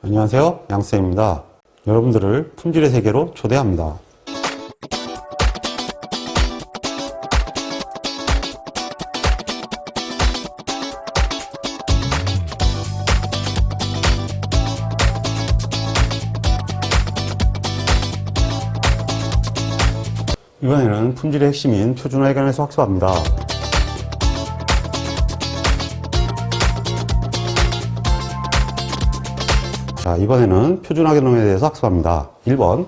안녕하세요, 양쌤입니다. 여러분들을 품질의 세계로 초대합니다. 이번에는 품질의 핵심인 표준화에 관해서 학습합니다. 자, 이번에는 표준화 개념에 대해서 학습합니다. 1번.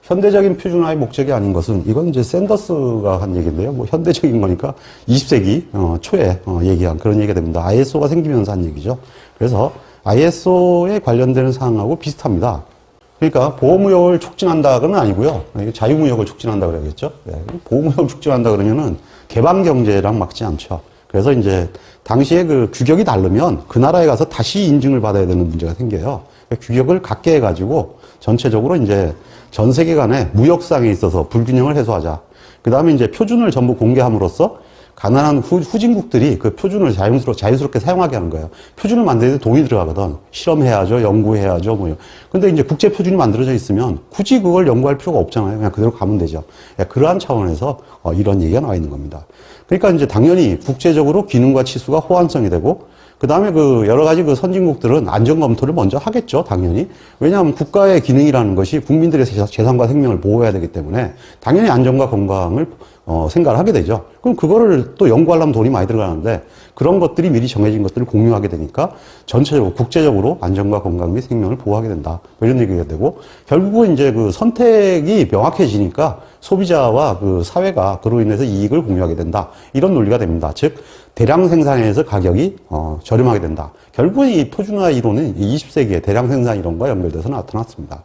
현대적인 표준화의 목적이 아닌 것은, 이건 이제 샌더스가 한 얘기인데요. 뭐 현대적인 거니까 20세기 초에 얘기한 그런 얘기가 됩니다. ISO가 생기면서 한 얘기죠. 그래서 ISO에 관련되는 사항하고 비슷합니다. 그러니까 보호무역을 촉진한다 그건 아니고요. 자유무역을 촉진한다 그래야겠죠. 보호무역을 촉진한다 그러면은 개방경제랑 맞지 않죠. 그래서 이제 당시에 그 규격이 다르면 그 나라에 가서 다시 인증을 받아야 되는 문제가 생겨요. 규격을 같게 해가지고 전체적으로 이제 전 세계 간의 무역상에 있어서 불균형을 해소하자. 그 다음에 이제 표준을 전부 공개함으로써 가난한 후진국들이 그 표준을 자유스럽게 사용하게 하는 거예요. 표준을 만드는데 돈이 들어가거든. 실험해야죠, 연구해야죠, 뭐. 근데 이제 국제 표준이 만들어져 있으면 굳이 그걸 연구할 필요가 없잖아요. 그냥 그대로 가면 되죠. 그러한 차원에서 이런 얘기가 나와 있는 겁니다. 그러니까 이제 당연히 국제적으로 기능과 치수가 호환성이 되고, 그 다음에 그 여러 가지 그 선진국들은 안전 검토를 먼저 하겠죠, 당연히. 왜냐하면 국가의 기능이라는 것이 국민들의 재산과 생명을 보호해야 되기 때문에 당연히 안전과 건강을 생각을 하게 되죠. 그럼 그거를 또 연구하려면 돈이 많이 들어가는데 그런 것들이 미리 정해진 것들을 공유하게 되니까 전체적으로 국제적으로 안전과 건강 및 생명을 보호하게 된다. 뭐 이런 얘기가 되고 결국은 이제 그 선택이 명확해지니까 소비자와 그 사회가 그로 인해서 이익을 공유하게 된다. 이런 논리가 됩니다. 즉 대량 생산에서 가격이 저렴하게 된다. 결국은 이 표준화 이론은 20세기의 대량 생산 이론과 연결돼서 나타났습니다.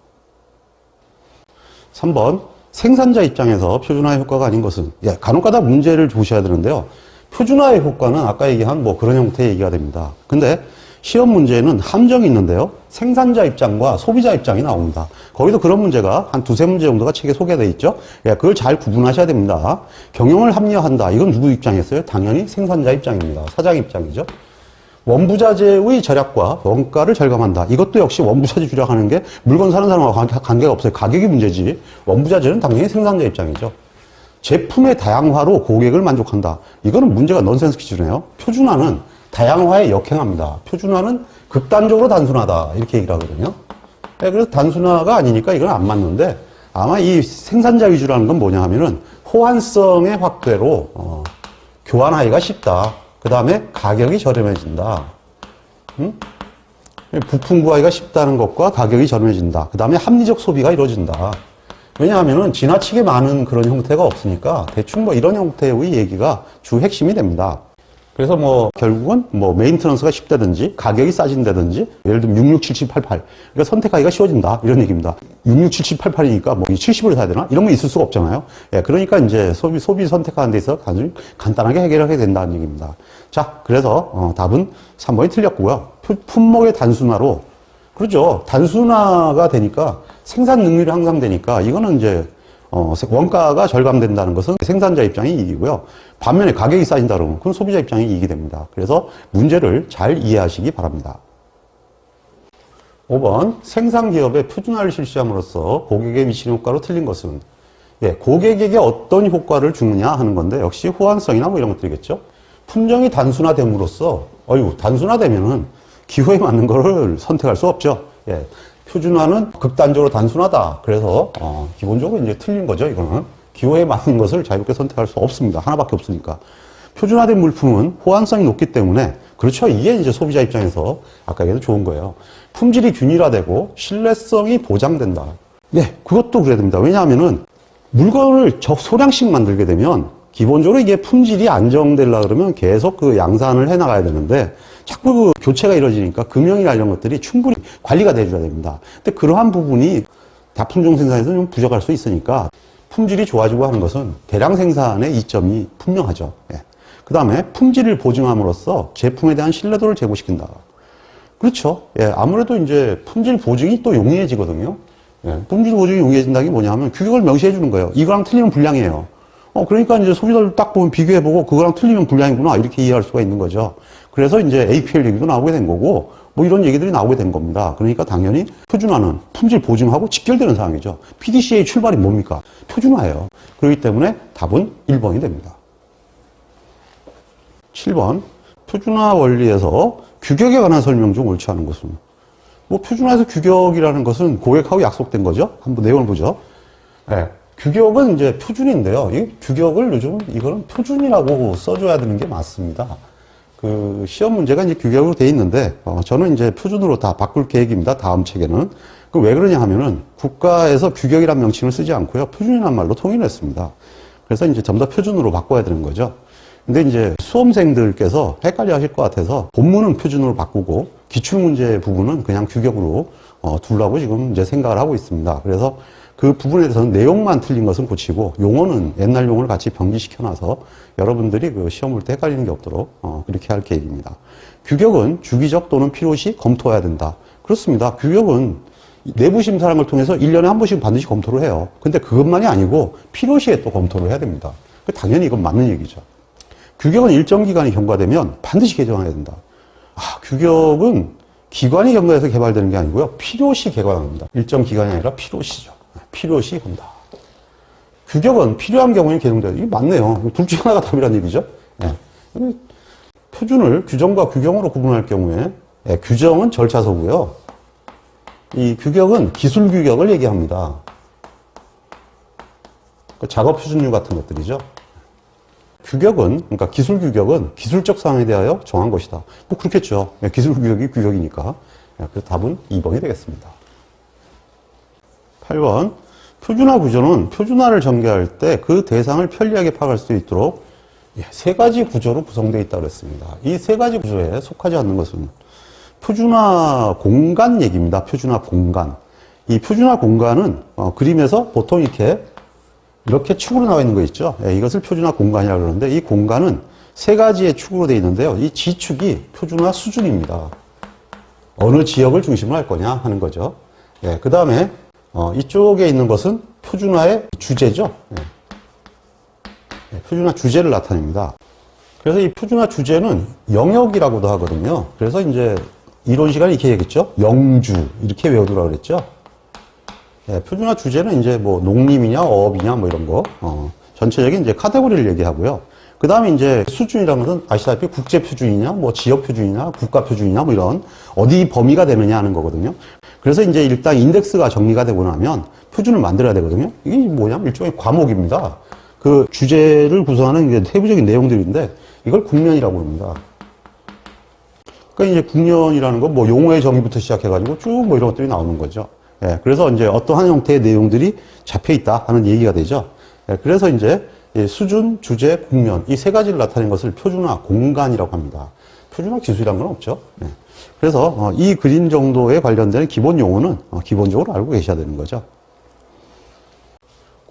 3번. 생산자 입장에서 표준화의 효과가 아닌 것은, 간혹가다 문제를 보셔야 되는데요. 표준화의 효과는 아까 얘기한 뭐 그런 형태의 얘기가 됩니다. 근데 시험 문제에는 함정이 있는데요. 생산자 입장과 소비자 입장이 나옵니다. 거기도 그런 문제가 한 두세 문제 정도가 책에 소개되어 있죠. 그걸 잘 구분하셔야 됩니다. 경영을 합리화한다. 이건 누구 입장이었어요? 당연히 생산자 입장입니다. 사장 입장이죠. 원부자재의 절약과 원가를 절감한다. 이것도 역시 원부자재 절약하는 게 물건 사는 사람하고 관계가 없어요. 가격이 문제지. 원부자재는 당연히 생산자 입장이죠. 제품의 다양화로 고객을 만족한다. 이거는 문제가 넌센스 기준이에요. 표준화는 다양화에 역행합니다. 표준화는 극단적으로 단순하다. 이렇게 얘기를 하거든요. 그래서 단순화가 아니니까 이건 안 맞는데 아마 이 생산자 위주라는 건 뭐냐 하면은 호환성의 확대로 교환하기가 쉽다. 그 다음에 가격이 저렴해진다. 부품 구하기가 쉽다는 것과 가격이 저렴해진다. 그 다음에 합리적 소비가 이루어진다. 왜냐하면은 지나치게 많은 그런 형태가 없으니까 대충 뭐 이런 형태의 얘기가 주 핵심이 됩니다. 그래서 뭐 결국은 뭐 메인터넌스가 쉽다든지 가격이 싸진다든지 예를 들면 667788 그러니까 선택하기가 쉬워진다 이런 얘기입니다. 667788이니까 뭐 70을 사야 되나 이런 거 있을 수가 없잖아요. 그러니까 이제 소비 선택하는 데 있어 아주 간단하게 해결하게 된다는 얘기입니다. 자, 그래서 답은 3번이 틀렸고요. 품목의 단순화로 그렇죠. 단순화가 되니까 생산 능률이 향상되니까 이거는 이제 원가가 절감된다는 것은 생산자 입장이 이익이고요. 반면에 가격이 싸진다 그러면 그건 소비자 입장이 이익이 됩니다. 그래서 문제를 잘 이해하시기 바랍니다. 5번 생산기업의 표준화를 실시함으로써 고객에 미치는 효과로 틀린 것은 고객에게 어떤 효과를 주느냐 하는 건데 역시 호환성이나 뭐 이런 것들이겠죠. 품종이 단순화됨으로써 단순화되면은 기호에 맞는 거를 선택할 수 없죠. 표준화는 극단적으로 단순하다. 그래서 기본적으로 이제 틀린 거죠. 이거는 기호에 맞는 것을 자유롭게 선택할 수 없습니다. 하나밖에 없으니까. 표준화된 물품은 호환성이 높기 때문에 그렇죠. 이게 이제 소비자 입장에서 아까 얘기도 좋은 거예요. 품질이 균일화되고 신뢰성이 보장된다. 그것도 그래야 됩니다. 왜냐하면은 물건을 소량씩 만들게 되면 기본적으로 이게 품질이 안정되려고 그러면 계속 그 양산을 해 나가야 되는데 자꾸 그 교체가 이루어지니까 금형이나 이런 것들이 충분히 관리가 돼줘야 됩니다. 근데 그러한 부분이 다품종 생산에서는 좀 부족할 수 있으니까 품질이 좋아지고 하는 것은 대량 생산의 이점이 분명하죠. 그 다음에 품질을 보증함으로써 제품에 대한 신뢰도를 제고시킨다. 그렇죠. 아무래도 이제 품질 보증이 또 용이해지거든요. 품질 보증이 용이해진다는 게 뭐냐 하면 규격을 명시해 주는 거예요. 이거랑 틀리면 불량이에요. 그러니까 이제 소비자를 딱 보면 비교해보고 그거랑 틀리면 불량이구나 이렇게 이해할 수가 있는 거죠. 그래서 이제 APL 얘기도 나오게 된 거고 뭐 이런 얘기들이 나오게 된 겁니다. 그러니까 당연히 표준화는 품질 보증하고 직결되는 사항이죠. PDCA의 출발이 뭡니까? 표준화예요. 그렇기 때문에 답은 1번이 됩니다. 7번. 표준화 원리에서 규격에 관한 설명 중 옳지 않은 것은? 뭐 표준화에서 규격이라는 것은 고객하고 약속된 거죠. 한번 내용을 보죠. 네. 규격은 이제 표준인데요. 이 규격을 요즘 이거는 표준이라고 써줘야 되는 게 맞습니다. 그 시험 문제가 이제 규격으로 돼 있는데 저는 이제 표준으로 다 바꿀 계획입니다. 다음 책에는. 그 왜 그러냐 하면은 국가에서 규격이란 명칭을 쓰지 않고요. 표준이라는 말로 통일했습니다. 그래서 이제 전부 다 표준으로 바꿔야 되는 거죠. 근데 이제 수험생들께서 헷갈려 하실 것 같아서 본문은 표준으로 바꾸고 기출문제 부분은 그냥 규격으로 두려고 지금 이제 생각을 하고 있습니다. 그래서 그 부분에 대해서는 내용만 틀린 것은 고치고 용어는 옛날 용어를 같이 병기시켜놔서 여러분들이 그 시험 볼 때 헷갈리는 게 없도록 그렇게 할 계획입니다. 규격은 주기적 또는 필요시 검토해야 된다. 그렇습니다. 규격은 내부 심사를 통해서 1년에 한 번씩 반드시 검토를 해요. 근데 그것만이 아니고 필요시에 또 검토를 해야 됩니다. 당연히 이건 맞는 얘기죠. 규격은 일정 기간이 경과되면 반드시 개정해야 된다. 규격은 기관이 경과해서 개발되는 게 아니고요. 필요시 개관합니다. 일정 기간이 아니라 필요시죠. 필요시 한다. 규격은 필요한 경우에 개정돼요. 이게 맞네요. 둘 중 하나가 답이란 얘기죠. 네. 표준을 규정과 규경으로 구분할 경우에 규정은 절차서고요. 이 규격은 기술 규격을 얘기합니다. 작업 표준류 같은 것들이죠. 규격은, 그러니까 기술 규격은 기술적 사항에 대하여 정한 것이다. 뭐 그렇겠죠. 기술 규격이 규격이니까. 그래서 답은 2번이 되겠습니다. 8번. 표준화 구조는 표준화를 전개할 때 그 대상을 편리하게 파악할 수 있도록 세 가지 구조로 구성되어 있다고 했습니다. 이 세 가지 구조에 속하지 않는 것은 표준화 공간 얘기입니다. 표준화 공간. 이 표준화 공간은 그림에서 보통 이렇게 축으로 나와 있는 거 있죠. 이것을 표준화 공간이라고 그러는데 이 공간은 세 가지의 축으로 되어 있는데요. 이 지축이 표준화 수준입니다. 어느 지역을 중심으로 할 거냐 하는 거죠. 그 다음에 이쪽에 있는 것은 표준화의 주제죠. 표준화 주제를 나타냅니다. 그래서 이 표준화 주제는 영역이라고도 하거든요. 그래서 이제 이론 시간에 이렇게 얘기했죠. 영주 이렇게 외우더라고 그랬죠. 표준화 주제는 이제 뭐 농림이냐 어업이냐 뭐 이런 거 전체적인 이제 카테고리를 얘기하고요. 그 다음에 이제 수준이라는 것은 아시다시피 국제 표준이냐 뭐 지역 표준이냐 국가 표준이냐 뭐 이런 어디 범위가 되느냐 하는 거거든요. 그래서 이제 일단 인덱스가 정리가 되고 나면 표준을 만들어야 되거든요. 이게 뭐냐면 일종의 과목입니다. 그 주제를 구성하는 이제 세부적인 내용들인데 이걸 국면이라고 합니다. 그러니까 이제 국면이라는 건 뭐 용어의 정의부터 시작해가지고 쭉 뭐 이런 것들이 나오는 거죠. 그래서 이제 어떠한 형태의 내용들이 잡혀 있다 하는 얘기가 되죠. 그래서 이제 수준, 주제, 국면 이 세 가지를 나타낸 것을 표준화 공간이라고 합니다. 표준화 기술이란 건 없죠. 그래서 이 그림 정도에 관련된 기본 용어는 기본적으로 알고 계셔야 되는 거죠.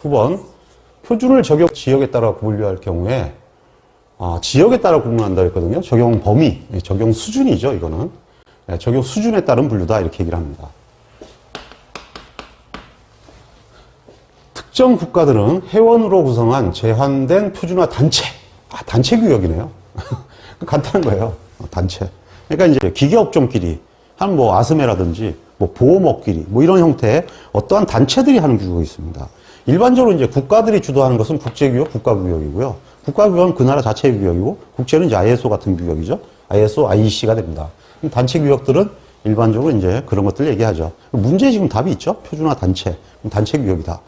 9번 표준을 적용 지역에 따라 분류할 경우에 지역에 따라 구분한다 했거든요. 적용 범위, 적용 수준이죠. 이거는 적용 수준에 따른 분류다 이렇게 얘기를 합니다. 특정 국가들은 회원으로 구성한 제한된 표준화 단체, 단체 규격이네요. 간단한 거예요. 단체. 그러니까 이제 기계업종끼리 한 뭐 아스메라든지 뭐 보험업끼리 뭐 이런 형태의 어떠한 단체들이 하는 규격이 있습니다. 일반적으로 이제 국가들이 주도하는 것은 국제규격, 국가규격이고요. 국가규격은 그 나라 자체의 규격이고 국제는 이제 ISO 같은 규격이죠. ISO, IEC가 됩니다. 단체 규격들은 일반적으로 이제 그런 것들 얘기하죠. 문제에 지금 답이 있죠. 표준화 단체, 단체 규격이다.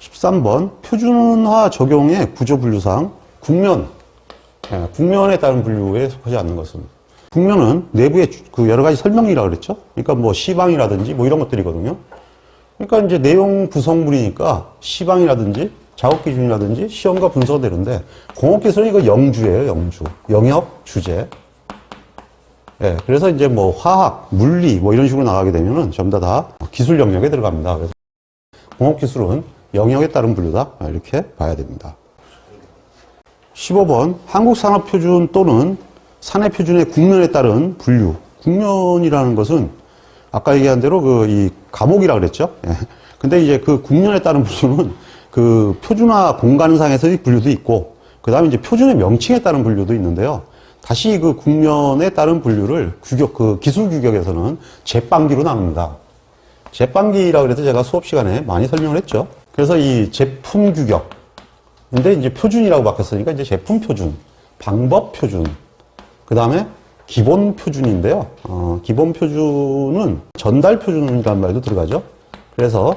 13번 표준화 적용의 구조 분류상 국면, 국면에 따른 분류에 속하지 않는 것은 국면은 내부의 그 여러 가지 설명이라고 그랬죠. 그러니까 뭐 시방이라든지 뭐 이런 것들이거든요. 그러니까 이제 내용 구성물이니까 시방이라든지 작업 기준이라든지 시험과 분석가 되는데 공업기술은 이거 영주예요. 영주. 영역, 주제. 그래서 이제 뭐 화학, 물리 뭐 이런 식으로 나가게 되면은 전부 다 기술 영역에 들어갑니다. 그래서 공업기술은 영역에 따른 분류다 이렇게 봐야 됩니다. 15번 한국산업표준 또는 사내표준의 국면에 따른 분류. 국면이라는 것은 아까 얘기한 대로 이 과목이라 그랬죠. 근데 이제 그 국면에 따른 분류는 그 표준화 공간상에서의 분류도 있고 그 다음에 이제 표준의 명칭에 따른 분류도 있는데요. 다시 그 국면에 따른 분류를 기술 규격에서는 제빵기로 나눕니다. 제빵기라 그래서 제가 수업 시간에 많이 설명을 했죠. 그래서 이 제품 규격. 근데 이제 표준이라고 바뀌었으니까 이제 제품 표준, 방법 표준, 그 다음에 기본 표준인데요. 기본 표준은 전달 표준이라는 말도 들어가죠. 그래서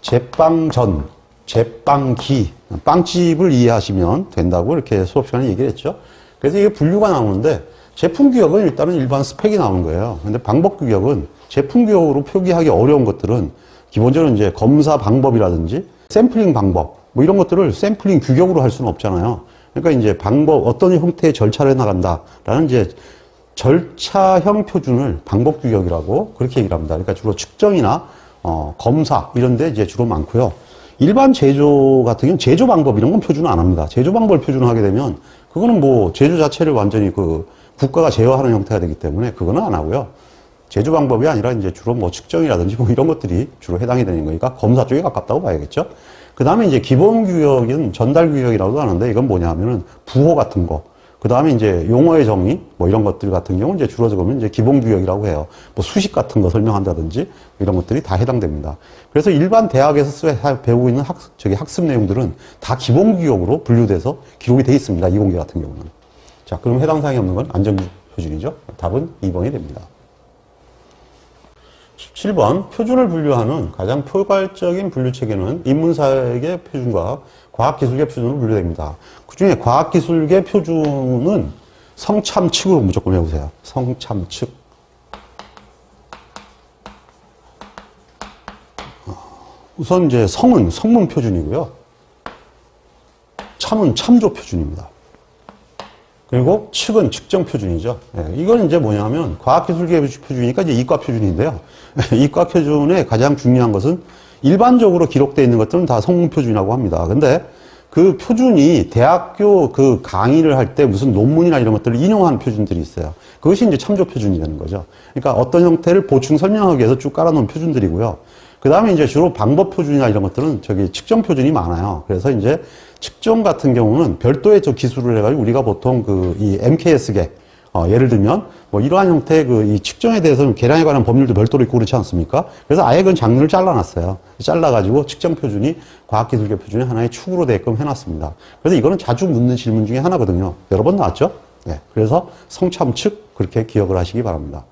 제빵전, 제빵기, 빵집을 이해하시면 된다고 이렇게 수업 시간에 얘기를 했죠. 그래서 이게 분류가 나오는데 제품 규격은 일단은 일반 스펙이 나오는 거예요. 근데 방법 규격은 제품 규격으로 표기하기 어려운 것들은 기본적으로 이제 검사 방법이라든지 샘플링 방법, 뭐 이런 것들을 샘플링 규격으로 할 수는 없잖아요. 그러니까 이제 방법, 어떤 형태의 절차를 해나간다라는 이제 절차형 표준을 방법 규격이라고 그렇게 얘기를 합니다. 그러니까 주로 측정이나 검사 이런 데 이제 주로 많고요. 일반 제조 같은 경우는 제조 방법 이런 건 표준을 안 합니다. 제조 방법을 표준화하게 되면 그거는 뭐 제조 자체를 완전히 그 국가가 제어하는 형태가 되기 때문에 그거는 안 하고요. 제조 방법이 아니라 이제 주로 뭐 측정이라든지 뭐 이런 것들이 주로 해당이 되는 거니까 검사 쪽에 가깝다고 봐야겠죠. 그 다음에 이제 기본 규격은 전달 규격이라고도 하는데 이건 뭐냐 하면은 부호 같은 거. 그 다음에 이제 용어의 정의, 뭐 이런 것들 같은 경우는 이제 주로 적으면 이제 기본 규격이라고 해요. 뭐 수식 같은 거 설명한다든지 이런 것들이 다 해당됩니다. 그래서 일반 대학에서 배우고 있는 학습 내용들은 다 기본 규격으로 분류돼서 기록이 돼 있습니다. 이공계 같은 경우는. 자, 그럼 해당 사항이 없는 건 안전 표준이죠. 답은 2번이 됩니다. 17번 표준을 분류하는 가장 포괄적인 분류 체계는 인문사회계 표준과 과학기술계 표준으로 분류됩니다. 그 중에 과학기술계 표준은 성참측으로 무조건 외우세요. 성참측. 우선 이제 성은 성문 표준이고요. 참은 참조 표준입니다. 그리고 측은 측정 표준이죠. 이건 이제 뭐냐면 과학기술계 표준이니까 이제 이과 표준인데요. 이과 표준의 가장 중요한 것은 일반적으로 기록되어 있는 것들은 다 성문 표준이라고 합니다. 근데 그 표준이 대학교 그 강의를 할 때 무슨 논문이나 이런 것들을 인용하는 표준들이 있어요. 그것이 이제 참조 표준이 되는 거죠. 그러니까 어떤 형태를 보충 설명하기 위해서 쭉 깔아놓은 표준들이고요. 그 다음에 이제 주로 방법 표준이나 이런 것들은 측정 표준이 많아요. 그래서 이제 측정 같은 경우는 별도의 기술을 해가지고 우리가 보통 이 MKS계, 예를 들면 뭐 이러한 형태의 이 측정에 대해서는 계량에 관한 법률도 별도로 있고 그렇지 않습니까? 그래서 아예 그건 장르를 잘라놨어요. 잘라가지고 측정 표준이 과학기술계 표준의 하나의 축으로 되게끔 해놨습니다. 그래서 이거는 자주 묻는 질문 중에 하나거든요. 여러 번 나왔죠? 네. 그래서 성참측 그렇게 기억을 하시기 바랍니다.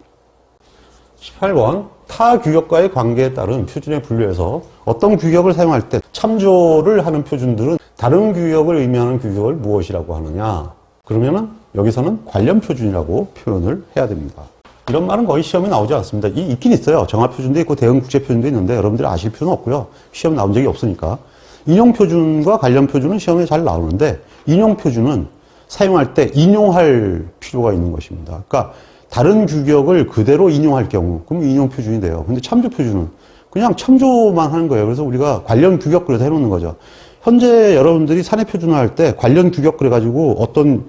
18번 타 규격과의 관계에 따른 표준의 분류에서 어떤 규격을 사용할 때 참조를 하는 표준들은 다른 규격을 의미하는 규격을 무엇이라고 하느냐? 그러면은 여기서는 관련 표준이라고 표현을 해야 됩니다. 이런 말은 거의 시험에 나오지 않습니다. 있긴 있어요. 정합표준도 있고 대응국제표준도 있는데 여러분들이 아실 필요는 없고요. 시험 나온 적이 없으니까. 인용표준과 관련표준은 시험에 잘 나오는데 인용표준은 사용할 때 인용할 필요가 있는 것입니다. 그러니까 다른 규격을 그대로 인용할 경우 그럼 인용표준이 돼요. 근데 참조표준은 그냥 참조만 하는 거예요. 그래서 우리가 관련 규격 그래서 해놓는 거죠. 현재 여러분들이 사내표준을 할 때 관련 규격 그래가지고 어떤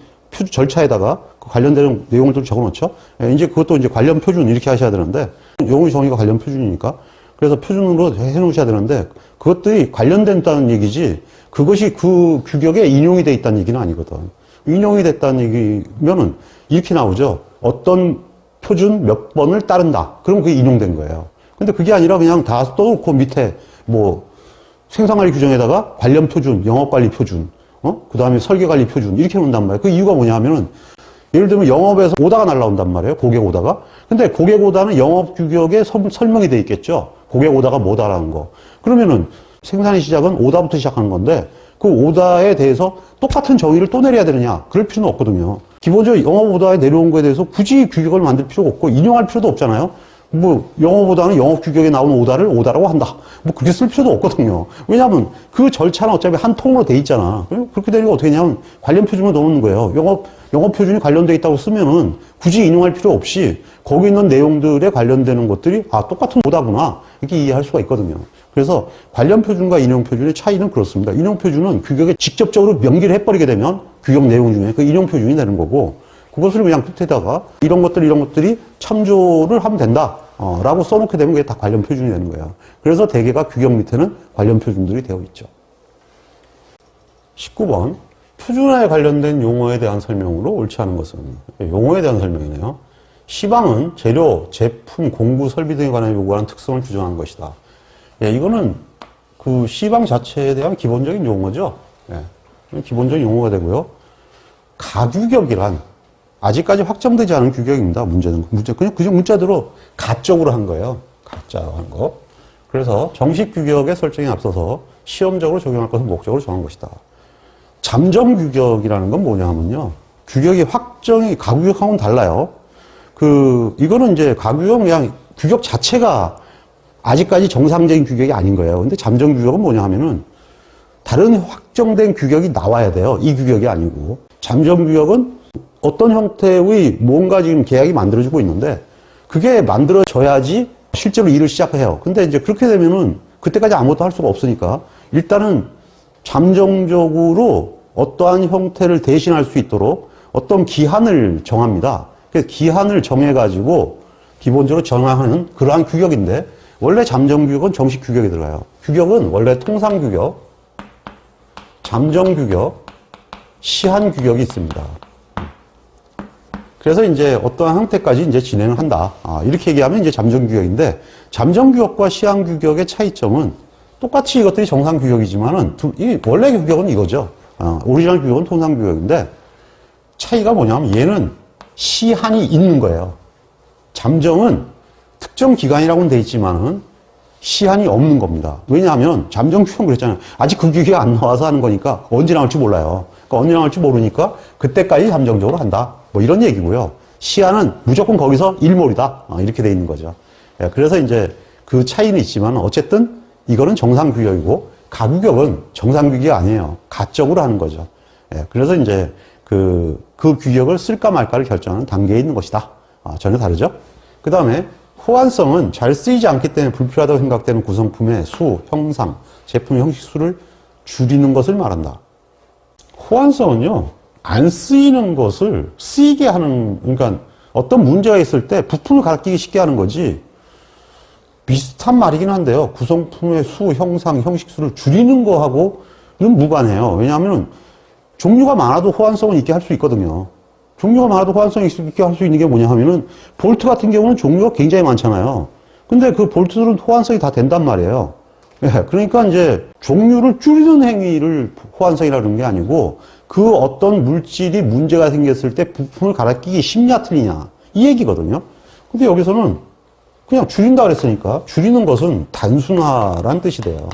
절차에다가 그 관련되는 내용을 좀 적어놓죠. 이제 그것도 이제 관련 표준 이렇게 하셔야 되는데 용어 정의가 관련 표준이니까 그래서 표준으로 해놓으셔야 되는데 그것들이 관련된다는 얘기지 그것이 그 규격에 인용이 돼 있다는 얘기는 아니거든. 인용이 됐다는 얘기면은 이렇게 나오죠. 어떤 표준 몇 번을 따른다. 그럼 그게 인용된 거예요. 근데 그게 아니라 그냥 다 써놓고 밑에 뭐 생산관리 규정에다가 관련 표준, 영업관리 표준, 그 다음에 설계관리 표준 이렇게 놓는단 말이에요. 그 이유가 뭐냐 하면은 예를 들면 영업에서 오다가 날라온단 말이에요. 고객 오다가. 근데 고객 오다는 영업 규격에 설명이 돼 있겠죠. 고객 오다가 뭐다라는 거. 그러면은 생산의 시작은 오다부터 시작하는 건데 그 오다에 대해서 똑같은 정의를 또 내려야 되느냐? 그럴 필요는 없거든요. 기본적으로 영업 오다에 내려온 거에 대해서 굳이 규격을 만들 필요가 없고 인용할 필요도 없잖아요. 뭐 영업보다는 영업 규격에 나오는 오다를 오다라고 한다. 뭐 그렇게 쓸 필요도 없거든요. 왜냐하면 그 절차는 어차피 한 통으로 돼 있잖아. 그렇게 되니까 어떻게 되냐면 관련 표준을 넣는 거예요. 영업 표준이 관련돼 있다고 쓰면은 굳이 인용할 필요 없이 거기 있는 내용들에 관련되는 것들이 똑같은 오다구나 이렇게 이해할 수가 있거든요. 그래서 관련 표준과 인용 표준의 차이는 그렇습니다. 인용 표준은 규격에 직접적으로 명기를 해버리게 되면 규격 내용 중에 그 인용 표준이 되는 거고 그것을 그냥 끝에다가 이런 것들이 참조를 하면 된다. 라고 써놓게 되면 그게 다 관련 표준이 되는 거예요. 그래서 대개가 규격 밑에는 관련 표준들이 되어 있죠. 19번. 표준화에 관련된 용어에 대한 설명으로 옳지 않은 것은 용어에 대한 설명이네요. 시방은 재료, 제품, 공구, 설비 등에 관한 요구하는 특성을 규정한 것이다. 예, 이거는 그 시방 자체에 대한 기본적인 용어죠. 예, 기본적인 용어가 되고요. 가규격이란 아직까지 확정되지 않은 규격입니다. 문제는 그냥 문자대로 가적으로 한 거예요. 가짜로 한 거. 그래서 정식 규격의 설정에 앞서서 시험적으로 적용할 것을 목적으로 정한 것이다. 잠정 규격이라는 건 뭐냐 하면요. 규격이 확정이 가규격하고는 달라요. 이거는 이제 가규격 그냥 규격 자체가 아직까지 정상적인 규격이 아닌 거예요. 근데 잠정 규격은 뭐냐 하면은 다른 확정된 규격이 나와야 돼요. 이 규격이 아니고. 잠정 규격은 어떤 형태의 뭔가 지금 계약이 만들어지고 있는데 그게 만들어져야지 실제로 일을 시작해요. 근데 이제 그렇게 되면은 그때까지 아무것도 할 수가 없으니까 일단은 잠정적으로 어떠한 형태를 대신할 수 있도록 어떤 기한을 정합니다. 그래서 기한을 정해가지고 기본적으로 정하는 그러한 규격인데 원래 잠정 규격은 정식 규격이 들어가요. 규격은 원래 통상 규격, 잠정 규격, 시한 규격이 있습니다. 그래서 이제 어떠한 형태까지 이제 진행을 한다. 이렇게 얘기하면 이제 잠정 규격인데 잠정 규격과 시한 규격의 차이점은 똑같이 이것들이 정상 규격이지만은 원래 규격은 이거죠. 오리지널 규격은 통상 규격인데 차이가 뭐냐면 얘는 시한이 있는 거예요. 잠정은 특정 기간이라고는 돼 있지만은 시한이 없는 겁니다. 왜냐하면 잠정 규격은 그랬잖아요. 아직 그 규격이 안 나와서 하는 거니까 언제 나올지 몰라요. 그러니까 언제 나올지 모르니까 그때까지 잠정적으로 한다. 뭐 이런 얘기고요. 시한은 무조건 거기서 일몰이다. 이렇게 돼 있는 거죠. 예, 그래서 이제 그 차이는 있지만 어쨌든 이거는 정상 규격이고 가규격은 정상 규격이 아니에요. 가적으로 하는 거죠. 예, 그래서 이제 그 규격을 쓸까 말까를 결정하는 단계에 있는 것이다. 전혀 다르죠. 그 다음에 호환성은 잘 쓰이지 않기 때문에 불필요하다고 생각되는 구성품의 수, 형상, 제품의 형식수를 줄이는 것을 말한다. 호환성은요, 안 쓰이는 것을 쓰이게 하는, 그러니까 어떤 문제가 있을 때 부품을 갈아 끼기 쉽게 하는 거지, 비슷한 말이긴 한데요. 구성품의 수, 형상, 형식수를 줄이는 거하고는 무관해요. 왜냐하면 종류가 많아도 호환성은 있게 할 수 있거든요. 종류가 많아도 호환성이 있게 할 수 있는 게 뭐냐 하면은 볼트 같은 경우는 종류가 굉장히 많잖아요. 근데 그 볼트들은 호환성이 다 된단 말이에요. 예, 그러니까 이제 종류를 줄이는 행위를 호환성이라는 게 아니고 그 어떤 물질이 문제가 생겼을 때 부품을 갈아 끼기 쉽냐 틀리냐 이 얘기거든요. 근데 여기서는 그냥 줄인다 그랬으니까 줄이는 것은 단순화란 뜻이 돼요.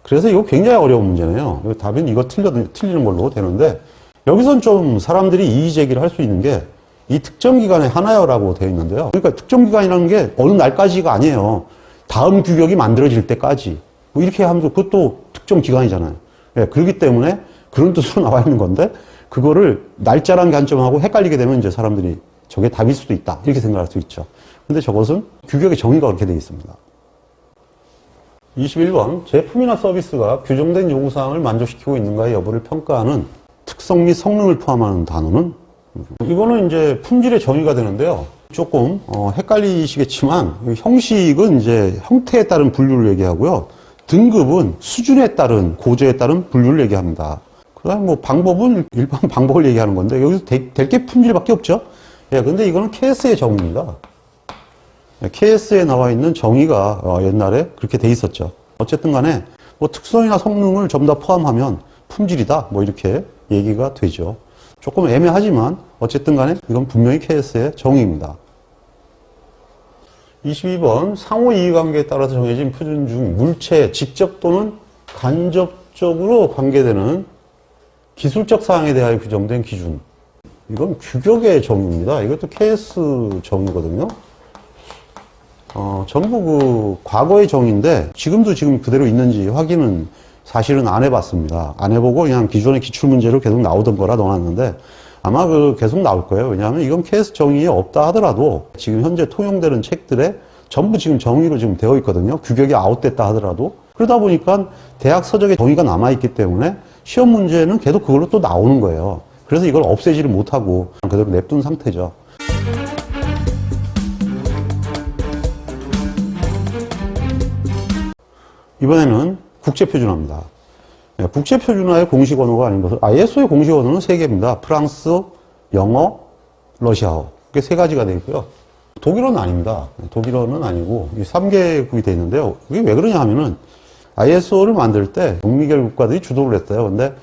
그래서 이거 굉장히 어려운 문제네요. 답은 이거 틀리는 걸로 되는데 여기선 좀 사람들이 이의 제기를 할 수 있는 게 이 특정 기간에 하나여라고 되어 있는데요. 그러니까 특정 기간이라는 게 어느 날까지가 아니에요. 다음 규격이 만들어질 때까지. 뭐 이렇게 하면서 그것도 특정 기간이잖아요. 예, 그렇기 때문에 그런 뜻으로 나와 있는 건데 그거를 날짜란 관점하고 헷갈리게 되면 이제 사람들이 저게 답일 수도 있다. 이렇게 생각할 수 있죠. 근데 저것은 규격의 정의가 그렇게 되어 있습니다. 21번 제품이나 서비스가 규정된 요구사항을 만족시키고 있는가의 여부를 평가하는 특성 및 성능을 포함하는 단어는 이거는 이제 품질의 정의가 되는데요. 조금 헷갈리시겠지만 형식은 이제 형태에 따른 분류를 얘기하고요. 등급은 수준에 따른 고조에 따른 분류를 얘기합니다. 그다음 뭐 방법은 일반 방법을 얘기하는 건데 여기서 될 게 품질밖에 없죠. 예, 근데 이거는 KS의 정의입니다. KS에 나와 있는 정의가 옛날에 그렇게 돼 있었죠. 어쨌든 간에 뭐 특성이나 성능을 전부 다 포함하면 품질이다. 뭐 이렇게 얘기가 되죠. 조금 애매하지만 어쨌든 간에 이건 분명히 KS의 정의입니다. 22번 상호 이해관계에 따라서 정해진 표준 중 물체에 직접 또는 간접적으로 관계되는 기술적 사항에 대하여 규정된 기준. 이건 규격의 정의입니다. 이것도 KS 정의거든요. 전부 그 과거의 정의인데 지금도 지금 그대로 있는지 확인은 사실은 안 해봤습니다. 안 해보고 그냥 기존의 기출문제로 계속 나오던 거라 넣어놨는데 아마 계속 나올 거예요. 왜냐하면 이건 KS 정의에 없다 하더라도 지금 현재 통용되는 책들에 전부 지금 정의로 지금 되어 있거든요. 규격이 아웃됐다 하더라도. 그러다 보니까 대학 서적에 정의가 남아있기 때문에 시험 문제는 계속 그걸로 또 나오는 거예요. 그래서 이걸 없애지를 못하고 그대로 냅둔 상태죠. 이번에는 국제표준화입니다. 국제 표준화의 공식 언어가 아닌 것은 ISO의 공식 언어는 세 개입니다. 프랑스, 영어, 러시아어. 이렇게 세 가지가 되어 있고요. 독일어는 아닙니다. 독일어는 아니고 3개국이 되어 있는데요. 이게 왜 그러냐 하면은 ISO를 만들 때 북미결 국가들이 주도를 했어요. 근데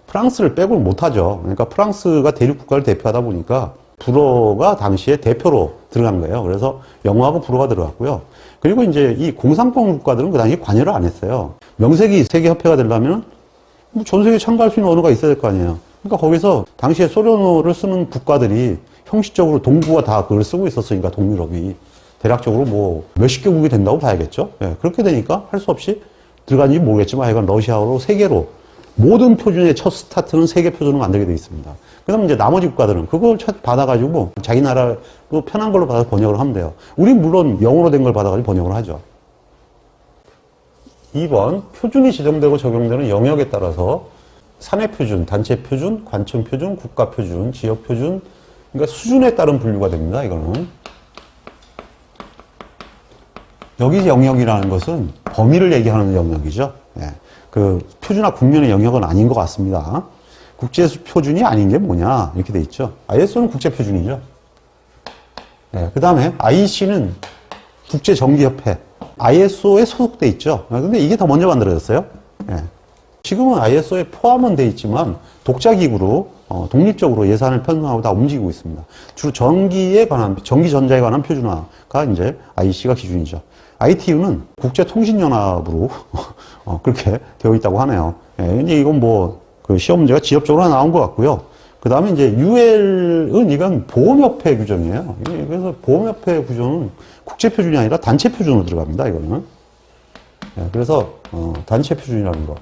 프랑스를 빼고는 못하죠. 그러니까 프랑스가 대륙 국가를 대표하다 보니까 불어가 당시에 대표로 들어간 거예요. 그래서 영어하고 불어가 들어갔고요. 그리고 이제 이 공산권 국가들은 그 당시에 관여를 안 했어요. 명색이 세계협회가 되려면 전 세계에 참가할 수 있는 언어가 있어야 될 거 아니에요. 그러니까 거기서 당시에 소련어를 쓰는 국가들이 형식적으로 동부가 다 그걸 쓰고 있었으니까 동유럽이 대략적으로 뭐 몇십 개국이 된다고 봐야겠죠. 예, 그렇게 되니까 할 수 없이 들어간지 모르겠지만 하여간 러시아어로 세계로 모든 표준의 첫 스타트는 세계 표준을 만들게 되어 있습니다. 그다음 이제 나머지 국가들은 그걸 받아가지고 뭐 자기 나라로 편한 걸로 받아서 번역을 하면 돼요. 우린 물론 영어로 된 걸 받아가지고 번역을 하죠. 2번, 표준이 지정되고 적용되는 영역에 따라서 사내 표준, 단체 표준, 관청 표준, 국가 표준, 지역 표준, 그러니까 수준에 따른 분류가 됩니다. 이거는. 여기 영역이라는 것은 범위를 얘기하는 영역이죠. 예. 그 표준화 국면의 영역은 아닌 것 같습니다. 국제 표준이 아닌 게 뭐냐 이렇게 돼 있죠. ISO는 국제 표준이죠. 예. 그 다음에 IEC는 국제 정기협회 ISO에 소속돼 있죠. 근데 이게 더 먼저 만들어졌어요. 예. 지금은 ISO에 포함은 돼 있지만 독자기구로 독립적으로 예산을 편성하고 다 움직이고 있습니다. 주로 전기에 관한, 전기 전자에 관한 표준화가 이제 IEC가 기준이죠. ITU는 국제통신연합으로 그렇게 되어 있다고 하네요. 예, 이제 이건 뭐 그 시험 문제가 지엽적으로 하나 나온 것 같고요. 그 다음에 이제 UL은 이건 보험협회 규정이에요. 그래서 보험협회 규정은 국제 표준이 아니라 단체 표준으로 들어갑니다. 이거는. 예, 그래서 단체 표준이라는 거.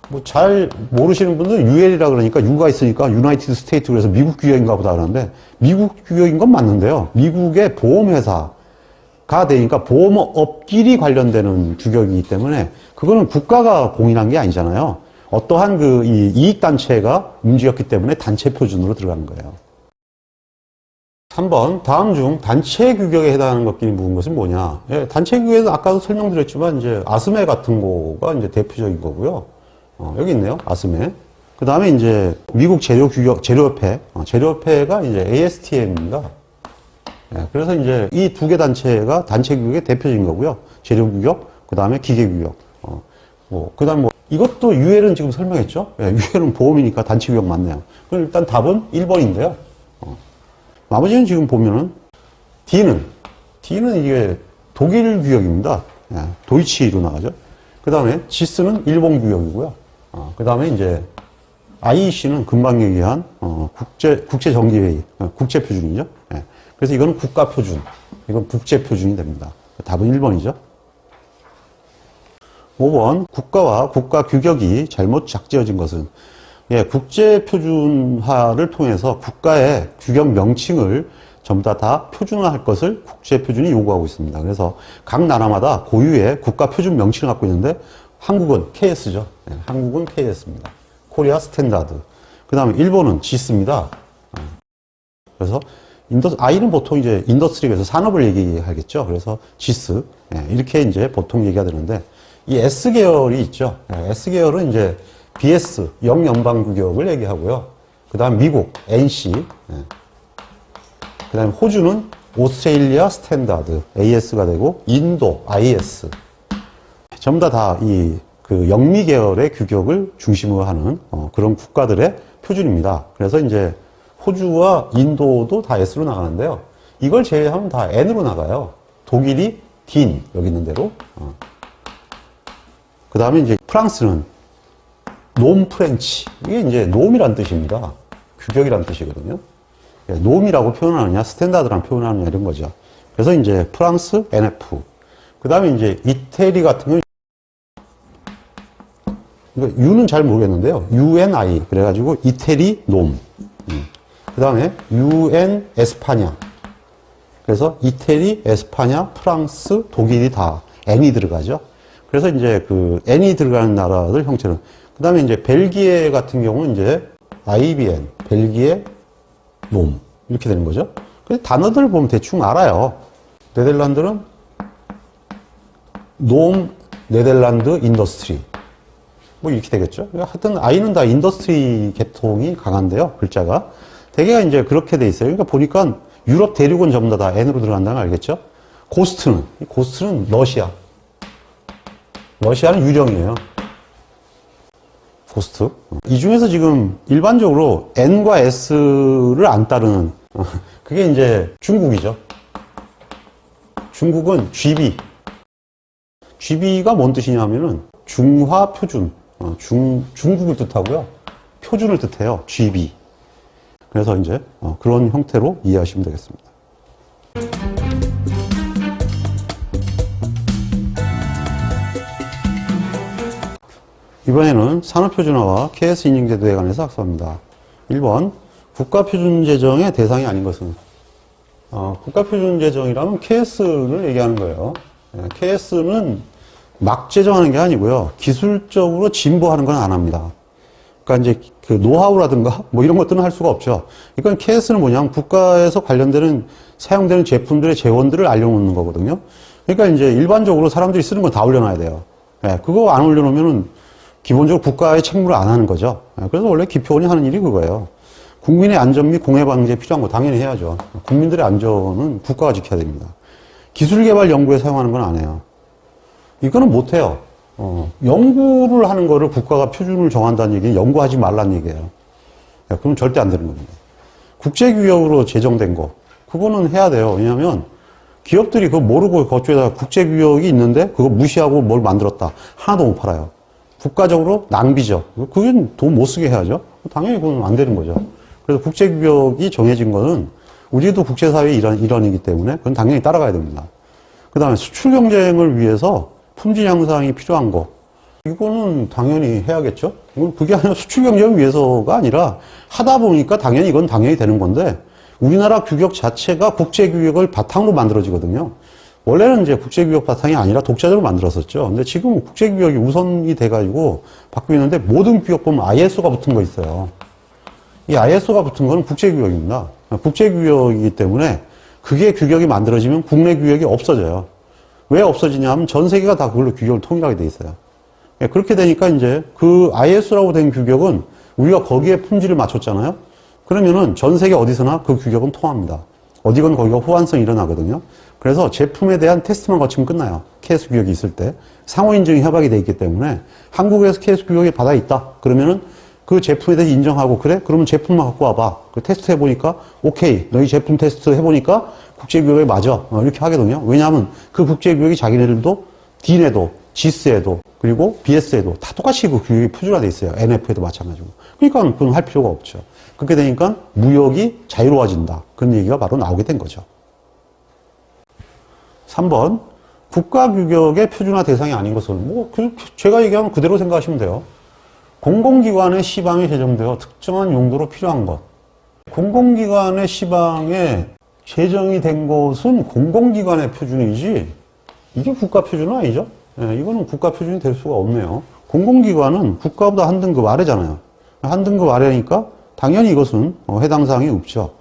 뭐 잘 모르시는 분들은 UL이라 그러니까 U가 있으니까 유나이티드 스테이트 그래서 미국 규격인가 보다 그러는데 미국 규격인 건 맞는데요. 미국의 보험회사가 되니까 보험업끼리 관련되는 규격이기 때문에 그거는 국가가 공인한 게 아니잖아요. 어떠한 그 이익단체가 움직였기 때문에 단체 표준으로 들어가는 거예요. 3번, 다음 중 단체 규격에 해당하는 것끼리 묻은 것은 뭐냐? 예, 단체 규격에서 아까도 설명드렸지만 이제 아스메 같은 거가 이제 대표적인 거고요. 여기 있네요. 아스메. 그 다음에 이제 미국 재료 규격, 재료협회. 재료협회가 이제 ASTM입니다. 예, 그래서 이제 이 두 개 단체가 단체 규격의 대표적인 거고요. 재료 규격, 그 다음에 기계 규격. 그 다음 이것도 UL은 지금 설명했죠? 예, UL은 보험이니까 단체 규격 맞네요. 그럼 일단 답은 1번인데요. 나머지는 지금 보면은 D는 이게 독일 규격입니다. 예, 도이치로 나가죠. 그 다음에 GIS는 일본 규격이고요. 그 다음에 이제 IEC는 금방 얘기한 국제정기회의, 국제 표준이죠. 예, 그래서 이거는 국가 표준, 이건 국제 표준이 됩니다. 답은 1번이죠. 5번, 국가와 국가 규격이 잘못 작지어진 것은, 예, 국제 표준화를 통해서 국가의 규격 명칭을 전부 다 표준화할 것을 국제 표준이 요구하고 있습니다. 그래서 각 나라마다 고유의 국가 표준 명칭을 갖고 있는데 한국은 KS죠. 예, 한국은 KS입니다. 코리아 스탠다드. 그 다음에 일본은 GIS입니다. 그래서 I는 보통 이제 인더스트리에서 산업을 얘기하겠죠. 그래서 GIS. 예, 이렇게 이제 보통 얘기가 되는데 이 S계열이 있죠. 예, S계열은 이제 BS, 영연방규격을 얘기하고요. 그 다음 미국, NC. 예. 그 다음에 호주는 오스트레일리아 스탠다드, AS가 되고, 인도, IS. 전부 다 그 영미 계열의 규격을 중심으로 하는 그런 국가들의 표준입니다. 그래서 이제 호주와 인도도 다 S로 나가는데요. 이걸 제외하면 다 N으로 나가요. 독일이 DIN, 여기 있는 대로. 그 다음에 이제 프랑스는 놈 프렌치. 이게 이제 놈이란 뜻입니다. 규격이란 뜻이거든요. 놈이라고 표현하느냐, 스탠다드랑 표현하느냐, 이런 거죠. 그래서 이제 프랑스, NF. 그 다음에 이제 이태리 같은 경우는, 그러니까 U는 잘 모르겠는데요. UNI. 그래가지고 이태리 놈. 그 다음에 UN 에스파냐. 그래서 이태리, 에스파냐, 프랑스, 독일이 다 N이 들어가죠. 그래서 이제 그 N이 들어가는 나라들 형체는 그 다음에 이제 벨기에 같은 경우는 이제 IBN, 벨기에 놈 이렇게 되는 거죠. 근데 단어들 보면 대충 알아요. 네덜란드는 놈 네덜란드 인더스트리. 뭐 이렇게 되겠죠. 하여튼 I는 다 인더스트리 계통이 강한데요. 글자가. 대개가 이제 그렇게 돼 있어요. 그러니까 보니까 유럽 대륙은 전부 다 N으로 들어간다는 거 알겠죠? 고스트는 러시아. 러시아는 유령이에요. 고스트. 이 중에서 지금 일반적으로 N과 S를 안 따르는, 그게 이제 중국이죠. 중국은 GB. GB가 뭔 뜻이냐면은 중화 표준. 중국을 뜻하고요. 표준을 뜻해요. GB. 그래서 이제 그런 형태로 이해하시면 되겠습니다. 이번에는 산업표준화와 KS 인증제도에 관해서 학습합니다. 1번, 국가표준제정의 대상이 아닌 것은? 국가표준제정이라면 KS를 얘기하는 거예요. KS는 막 제정하는 게 아니고요. 기술적으로 진보하는 건 안 합니다. 그러니까 이제 그 노하우라든가 뭐 이런 것들은 할 수가 없죠. 이건 KS는 뭐냐면 국가에서 관련되는 사용되는 제품들의 재원들을 알려놓는 거거든요. 그러니까 이제 일반적으로 사람들이 쓰는 건 다 올려놔야 돼요. 그거 안 올려놓으면은 기본적으로 국가의 책무를 안 하는 거죠. 그래서 원래 기표원이 하는 일이 그거예요. 국민의 안전 및 공해 방지에 필요한 거 당연히 해야죠. 국민들의 안전은 국가가 지켜야 됩니다. 기술개발 연구에 사용하는 건 안 해요. 이거는 못 해요. 연구를 하는 거를 국가가 표준을 정한다는 얘기는 연구하지 말라는 얘기예요. 그럼 절대 안 되는 겁니다. 국제규역으로 제정된 거, 그거는 해야 돼요. 왜냐하면 기업들이 그거 모르고 그쪽에다 국제규역이 있는데 그거 무시하고 뭘 만들었다. 하나도 못 팔아요. 국가적으로 낭비죠. 그건 돈 못 쓰게 해야죠. 당연히 그건 안 되는 거죠. 그래서 국제규역이 정해진 거는 우리도 국제사회의 일원이기 때문에 그건 당연히 따라가야 됩니다. 그 다음에 수출 경쟁을 위해서 품질 향상이 필요한 거, 이거는 당연히 해야겠죠. 그게 아니라 수출 경쟁을 위해서가 아니라 하다 보니까 당연히 이건 당연히 되는 건데 우리나라 규격 자체가 국제규격을 바탕으로 만들어지거든요. 원래는 이제 국제규격 바탕이 아니라 독자적으로 만들었었죠. 근데 지금 국제규격이 우선이 돼가지고 바뀌고 있는데 모든 규격 보면 ISO가 붙은 거 있어요. 이 ISO가 붙은 거는 국제규격입니다. 국제규격이기 때문에 그게 규격이 만들어지면 국내 규격이 없어져요. 왜 없어지냐 하면 전 세계가 다 그걸로 규격을 통일하게 돼 있어요. 그렇게 되니까 이제 그 ISO라고 된 규격은 우리가 거기에 품질을 맞췄잖아요. 그러면은 전 세계 어디서나 그 규격은 통합니다. 어디건 거기가 호환성이 일어나거든요. 그래서 제품에 대한 테스트만 거치면 끝나요. KS 규격이 있을 때. 상호인증이 협약이 돼 있기 때문에 한국에서 KS 규격이 받아 있다. 그러면은 그 제품에 대해서 인정하고 그래? 그러면 제품만 갖고 와봐. 그 테스트 해보니까 오케이. 너희 제품 테스트 해보니까 국제규격에 맞아. 이렇게 하거든요. 왜냐하면 그 국제규격이 자기네들도 D에도 GS에도 그리고 BS에도 다 똑같이 그 규격이 표준화돼 있어요. NF에도 마찬가지고. 그러니까 그건 할 필요가 없죠. 그렇게 되니까 무역이 자유로워진다. 그런 얘기가 바로 나오게 된 거죠. 3번, 국가규격의 표준화 대상이 아닌 것은, 제가 얘기하면 그대로 생각하시면 돼요. 공공기관의 시방에 제정되어 특정한 용도로 필요한 것. 공공기관의 시방에 제정이 된 것은 공공기관의 표준이지, 이게 국가표준은 아니죠? 이거는 국가표준이 될 수가 없네요. 공공기관은 국가보다 한 등급 아래잖아요. 한 등급 아래니까 당연히 이것은 해당 사항이 없죠.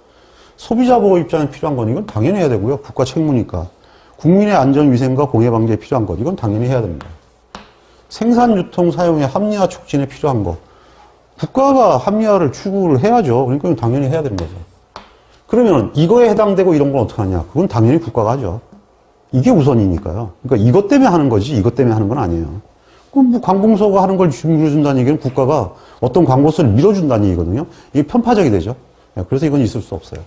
소비자 보호 입장에 필요한 건 이건 당연히 해야 되고요. 국가 책무니까. 국민의 안전 위생과 공해 방지에 필요한 것, 이건 당연히 해야 됩니다. 생산, 유통, 사용의 합리화 촉진에 필요한 것, 국가가 합리화를 추구를 해야죠. 그러니까 이건 당연히 해야 되는 거죠. 그러면 이거에 해당되고 이런 건 어떻게 하냐? 그건 당연히 국가가 하죠. 이게 우선이니까요. 그러니까 이것 때문에 하는 거지 이것 때문에 하는 건 아니에요. 그럼 뭐 관공서가 하는 걸 밀어준다는 얘기는 국가가 어떤 광고서를 밀어준다는 얘기거든요. 이게 편파적이 되죠. 그래서 이건 있을 수 없어요.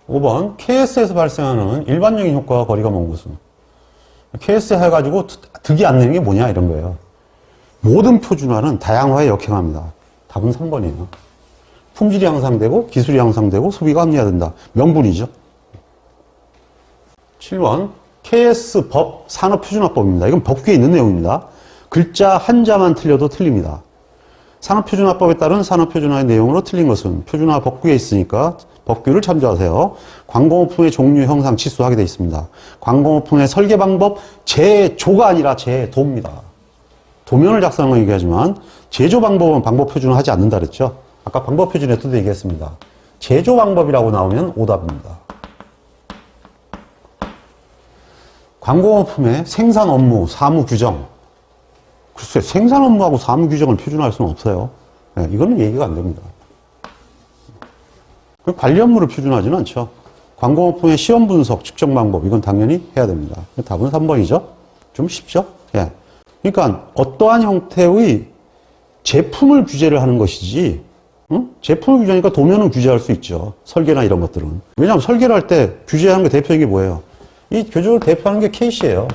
5번, KS에서 발생하는 일반적인 효과와 거리가 먼 것은? KS 해가지고 득이 안 되는 게 뭐냐 이런 거예요. 모든 표준화는 다양화에 역행합니다. 답은 3번이에요. 품질이 향상되고 기술이 향상되고 소비가 합리화된다. 명분이죠. 7번, KS 법 산업표준화법입니다. 이건 법규에 있는 내용입니다. 글자 한자만 틀려도 틀립니다. 산업표준화법에 따른 산업표준화의 내용으로 틀린 것은 표준화 법규에 있으니까 법규를 참조하세요. 광공호품의 종류, 형상, 치수 하게 되어 있습니다. 광공호품의 설계 방법, 제조가 아니라 제도입니다. 도면을 작성하는 걸 얘기하지만 제조 방법은 방법 표준화 하지 않는다 그랬죠. 아까 방법 표준에서도 얘기했습니다. 제조 방법이라고 나오면 오답입니다. 광공업품의 생산 업무, 사무 규정. 글쎄, 생산 업무하고 사무 규정을 표준화할 수는 없어요. 네, 이거는 얘기가 안 됩니다. 관리 업무를 표준화하지는 않죠. 광공업품의 시험 분석, 측정 방법, 이건 당연히 해야 됩니다. 답은 3번이죠. 좀 쉽죠? 예. 그러니까 어떠한 형태의 제품을 규제를 하는 것이지, 응? 제품을 규제하니까 도면은 규제할 수 있죠. 설계나 이런 것들은. 왜냐하면 설계를 할 때 규제하는 게 대표적인 게 뭐예요? 이 교조를 대표하는 게 KC예요.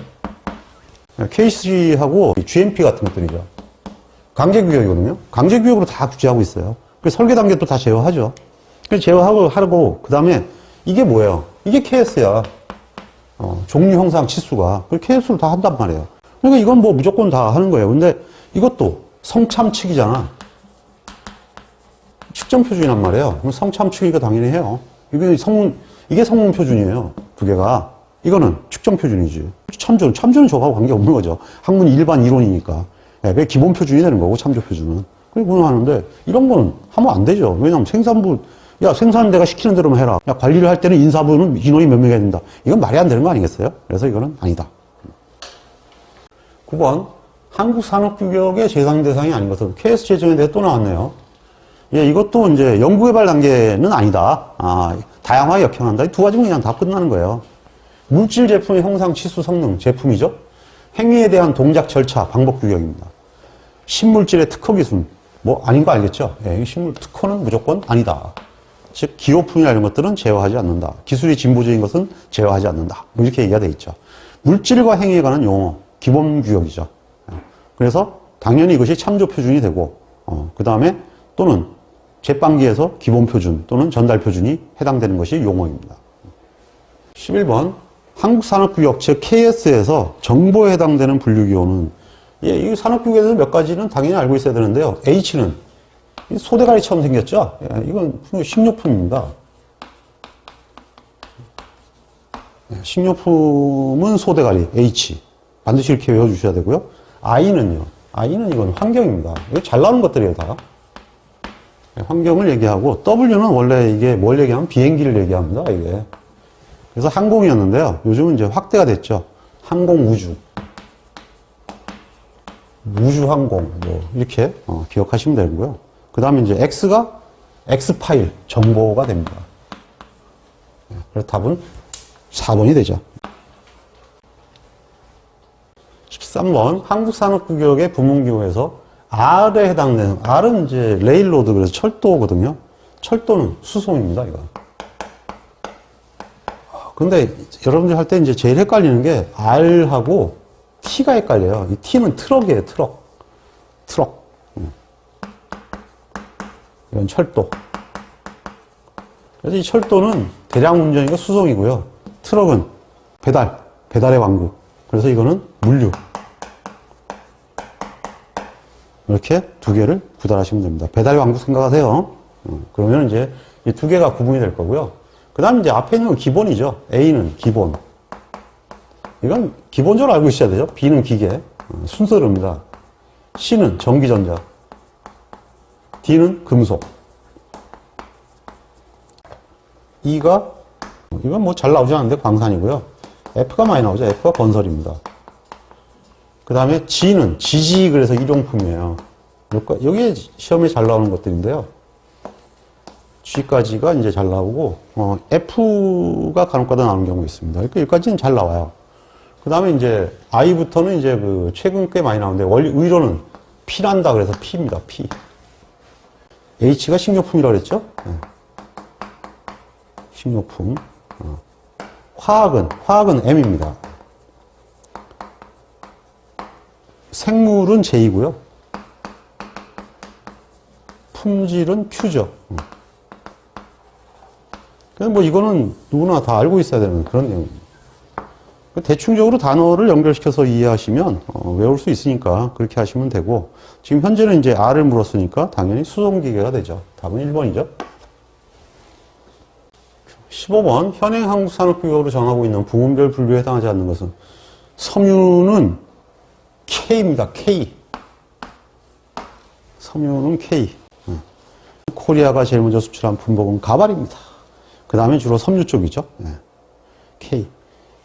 KC하고 GMP 같은 것들이죠. 강제규격이거든요. 강제규격으로 다 규제하고 있어요. 그래서 설계 단계 또 다 제어하죠. 그래서 제어하고, 그 다음에 이게 뭐예요? 이게 KS야. 종류, 형상, 치수가. 그 KS를 다 한단 말이에요. 그러니까 이건 뭐 무조건 다 하는 거예요. 근데 이것도 성참측이잖아. 측정 표준이란 말이에요. 그럼 성참측이니까 당연히 해요. 이게 성문 표준이에요. 두 개가. 이거는 측정 표준이지. 참조는 저하고 관계없는 거죠. 학문이 일반 이론이니까. 그게 기본 표준이 되는 거고, 참조 표준은. 그리고 하는데, 이런 거는 하면 안 되죠. 왜냐면 생산부, 야, 생산은 내가 시키는 대로만 해라. 야, 관리를 할 때는 인사부는 인원이 몇 명이 된다. 이건 말이 안 되는 거 아니겠어요? 그래서 이거는 아니다. 9번. 한국산업규격의 제상 대상이 아닌 것은 KS 제정에 대해 또 나왔네요. 예, 이것도 이제 연구개발 단계는 아니다. 다양하게 역행한다. 이 두 가지면 그냥 다 끝나는 거예요. 물질 제품의 형상, 치수, 성능, 제품이죠. 행위에 대한 동작, 절차, 방법 규격입니다. 신물질의 특허 기술, 뭐 아닌 거 알겠죠? 예, 신물 특허는 무조건 아니다. 즉 기호품이나 이런 것들은 제어하지 않는다. 기술이 진보적인 것은 제어하지 않는다. 뭐 이렇게 얘기가 돼 있죠. 물질과 행위에 관한 용어, 기본 규격이죠. 그래서 당연히 이것이 참조 표준이 되고, 그 다음에 또는 제빵기에서 기본 표준 또는 전달 표준이 해당되는 것이 용어입니다. 11번. 한국산업규격, 즉 KS에서 정보에 해당되는 분류기호는, 예, 이 산업규격에서 몇 가지는 당연히 알고 있어야 되는데요. H는 소대가리처럼 생겼죠? 예, 이건 식료품입니다. 예, 식료품은 소대가리, H. 반드시 이렇게 외워주셔야 되고요. I는 이건 환경입니다. 이거 잘 나오는 것들이에요, 다. 예, 환경을 얘기하고, W는 원래 이게 뭘 얘기하면 비행기를 얘기합니다, 이게. 그래서 항공이었는데요. 요즘은 이제 확대가 됐죠. 항공우주. 우주항공. 뭐, 이렇게, 기억하시면 되고요. 그 다음에 이제 X가 X파일, 정보가 됩니다. 그래서 답은 4번이 되죠. 13번. 한국산업규격의 부문기호에서 R에 해당되는, R은 이제 레일로드, 그래서 철도거든요. 철도는 수송입니다, 이거. 근데 여러분들 할 때 이제 제일 헷갈리는 게 R하고 T가 헷갈려요. 이 T는 트럭이에요, 트럭. 이건 철도. 그래서 이 철도는 대량 운전이고 수송이고요. 트럭은 배달의 왕국. 그래서 이거는 물류. 이렇게 두 개를 구달하시면 됩니다. 배달의 왕국 생각하세요. 그러면 이제 이 두 개가 구분이 될 거고요. 그 다음에 이제 앞에 있는 건 기본이죠. A는 기본. 이건 기본적으로 알고 있어야 되죠. B는 기계. 순서입니다. C는 전기전자. D는 금속. E가, 이건 뭐 잘 나오지 않는데 광산이고요. F가 많이 나오죠. F가 건설입니다. 그 다음에 G는 지지, 그래서 일용품이에요. 여기에 시험에 잘 나오는 것들인데요. G까지가 이제 잘 나오고, F가 간혹가다 나오는 경우가 있습니다. 그러니까 여기까지는 잘 나와요. 그 다음에 이제 I부터는 이제 그 최근 꽤 많이 나오는데, 의료는 P란다, 그래서 P입니다. P. H가 식료품이라고 그랬죠? 네. 식료품. 화학은 M입니다. 생물은 J고요. 품질은 Q죠. 그냥 뭐 이거는 누구나 다 알고 있어야 되는 그런 내용입니다. 대충적으로 단어를 연결시켜서 이해하시면 외울 수 있으니까 그렇게 하시면 되고, 지금 현재는 이제 R을 물었으니까 당연히 수송기계가 되죠. 답은 1번이죠. 15번. 현행 한국산업규격으로 정하고 있는 부문별 분류에 해당하지 않는 것은, 섬유는 K입니다. K. 섬유는 K. 코리아가 제일 먼저 수출한 품목은 가발입니다. 그 다음에 주로 섬유 쪽이죠. K.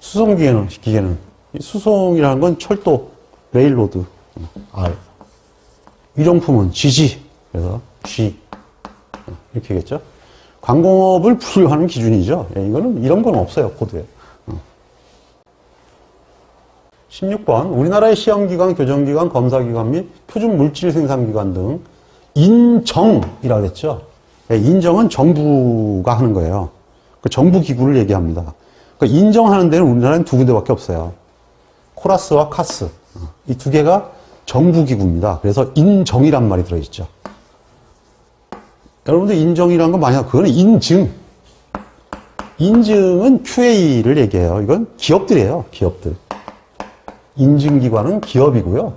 수송기계는 이 수송이라는 건 철도, 레일로드, R. 일용품은 GG, 그래서 G. 이렇게겠죠? 광공업을 분류하는 기준이죠. 예, 이거는 이런 건 없어요, 코드에. 16번, 우리나라의 시험기관, 교정기관, 검사기관 및 표준 물질 생산기관 등 인정이라고 했죠. 예, 인정은 정부가 하는 거예요. 그 정부기구를 얘기합니다. 그 인정하는 데는 우리나라는 두 군데밖에 없어요. 코라스와 카스. 이 두 개가 정부기구입니다. 그래서 인정이란 말이 들어있죠. 여러분들 인정이란 건 만약 그거는 인증. 인증은 QA를 얘기해요. 이건 기업들이에요. 기업들. 인증기관은 기업이고요.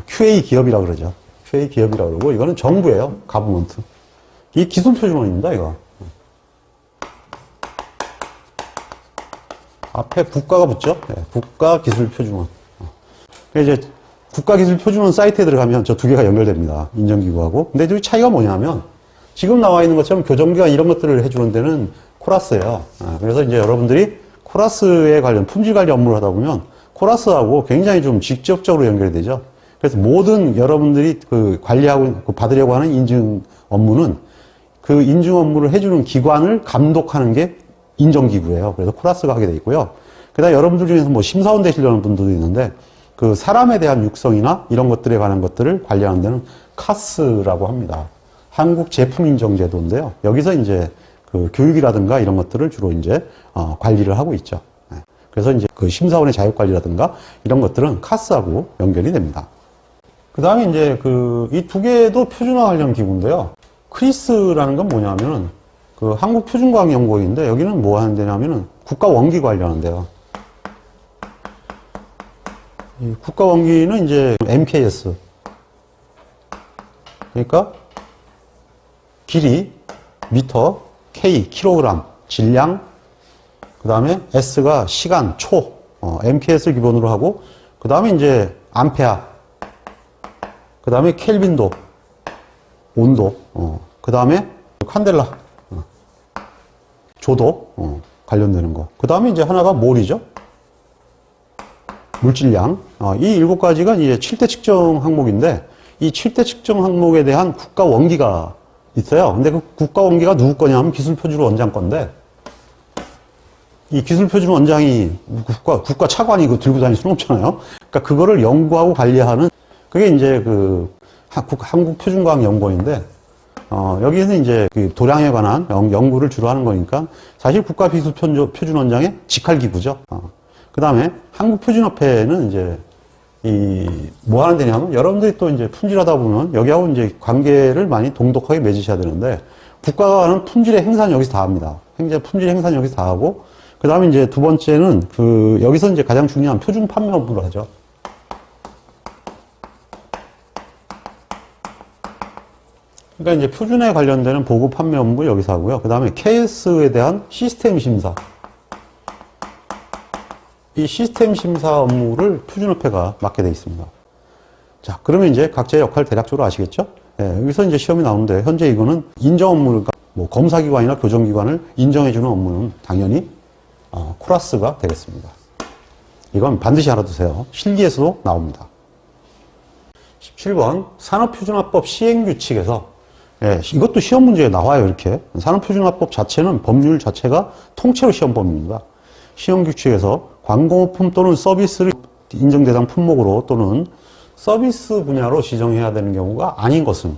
QA 기업이라고 그러죠. QA 기업이라고 그러고 이거는 정부예요. 가버먼트. 이 기술표준원입니다. 이거. 앞에 국가가 붙죠. 네, 국가기술표준원. 이제 국가기술표준원 사이트에 들어가면 저 두 개가 연결됩니다. 인정기구하고. 근데 이 차이가 뭐냐면 지금 나와 있는 것처럼 교정기관 이런 것들을 해주는 데는 코라스예요. 그래서 이제 여러분들이 코라스에 관련 품질 관리 업무를 하다 보면 코라스하고 굉장히 좀 직접적으로 연결이 되죠. 그래서 모든 여러분들이 그 관리하고 받으려고 하는 인증 업무는 그 인증 업무를 해주는 기관을 감독하는 게 인정기구예요. 그래서 코라스가 하게 돼 있고요. 그다음에 여러분들 중에서 뭐 심사원 되시려는 분들도 있는데 그 사람에 대한 육성이나 이런 것들에 관한 것들을 관리하는 데는 카스라고 합니다. 한국제품인정제도인데요. 여기서 이제 그 교육이라든가 이런 것들을 주로 이제 관리를 하고 있죠. 그래서 이제 그 심사원의 자격관리라든가 이런 것들은 카스하고 연결이 됩니다. 그 다음에 이제 이 두 개도 표준화 관련 기구인데요. 크리스라는 건 뭐냐면은 그 한국표준과학연구원인데 여기는 뭐 하는 데냐면은 국가원기 관련한데요. 이 국가원기는 이제 MKS. 그러니까 길이, 미터, K, 킬로그램, 질량, 그 다음에 S가 시간, 초, MKS를 기본으로 하고, 그 다음에 이제 암페아, 그 다음에 켈빈도, 온도, 그 다음에 칸델라, 조도, 관련되는 거. 그 다음에 이제 하나가 몰이죠. 물질량. 이 7가지가 이제 7대 측정 항목인데, 이 7대 측정 항목에 대한 국가 원기가 있어요. 근데 그 국가 원기가 누구 거냐면 기술표준 원장 건데, 이 기술표준 원장이 국가 차관이 그거 들고 다닐 수는 없잖아요. 그러니까 그거를 연구하고 관리하는, 그게 이제 한국표준과학연구원인데, 여기에는 이제 그 도량에 관한 연구를 주로 하는 거니까 사실 국가기술표준원장의 직할기구죠. 그 다음에 한국표준협회는 이제 뭐 하는 데냐면 여러분들이 또 이제 품질하다 보면 여기하고 이제 관계를 많이 동독하게 맺으셔야 되는데 국가가 하는 품질의 행사는 여기서 다 합니다. 품질 행사는 여기서 다 하고 그 다음에 이제 두 번째는 여기서 이제 가장 중요한 표준 판매 업무를 하죠. 그러니까 이제 표준에 관련되는 보급 판매 업무 여기서 하고요. 그 다음에 KS에 대한 시스템 심사. 이 시스템 심사 업무를 표준협회가 맡게 되어 있습니다. 자, 그러면 이제 각자의 역할 대략적으로 아시겠죠? 예, 여기서 이제 시험이 나오는데, 현재 이거는 인정 업무가, 뭐, 검사기관이나 교정기관을 인정해주는 업무는 당연히, 코라스가 되겠습니다. 이건 반드시 알아두세요. 실기에서도 나옵니다. 17번, 산업표준화법 시행규칙에서, 예, 이것도 시험 문제에 나와요, 이렇게. 산업표준화법 자체는 법률 자체가 통째로 시험법입니다. 시험규칙에서 광공업품 또는 서비스를 인정 대상 품목으로 또는 서비스 분야로 지정해야 되는 경우가 아닌 것은,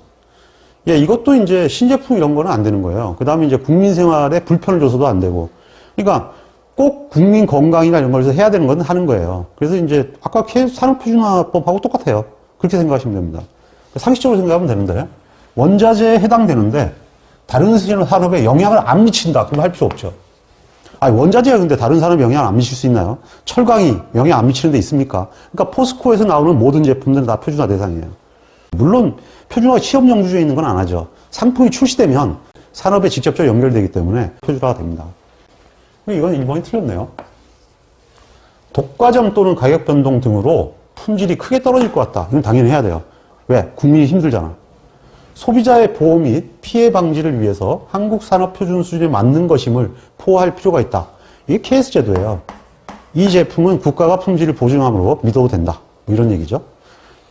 예, 이것도 이제 신제품 이런 거는 안 되는 거예요. 그 다음에 이제 국민 생활에 불편을 줘서도 안 되고, 그러니까 꼭 국민 건강이나 이런 걸해서 해야 되는 건 하는 거예요. 그래서 이제 아까 산업표준화법하고 똑같아요. 그렇게 생각하시면 됩니다. 상식적으로 생각하면 되는데, 원자재에 해당되는데 다른 산업에 영향을 안 미친다. 그럼 할 필요 없죠. 원자재가 근데 다른 산업에 영향을 안 미칠 수 있나요? 철강이 영향 안 미치는 데 있습니까? 그러니까 포스코에서 나오는 모든 제품들은 다 표준화 대상이에요. 물론 표준화가 시험 영주에 있는 건 안 하죠. 상품이 출시되면 산업에 직접적으로 연결되기 때문에 표준화가 됩니다. 이건 1번이 틀렸네요. 독과점 또는 가격 변동 등으로 품질이 크게 떨어질 것 같다. 이건 당연히 해야 돼요. 왜? 국민이 힘들잖아. 소비자의 보호 및 피해 방지를 위해서 한국 산업 표준 수준에 맞는 것임을 포함할 필요가 있다. 이게 KS 제도예요. 이 제품은 국가가 품질을 보증함으로 믿어도 된다. 뭐 이런 얘기죠.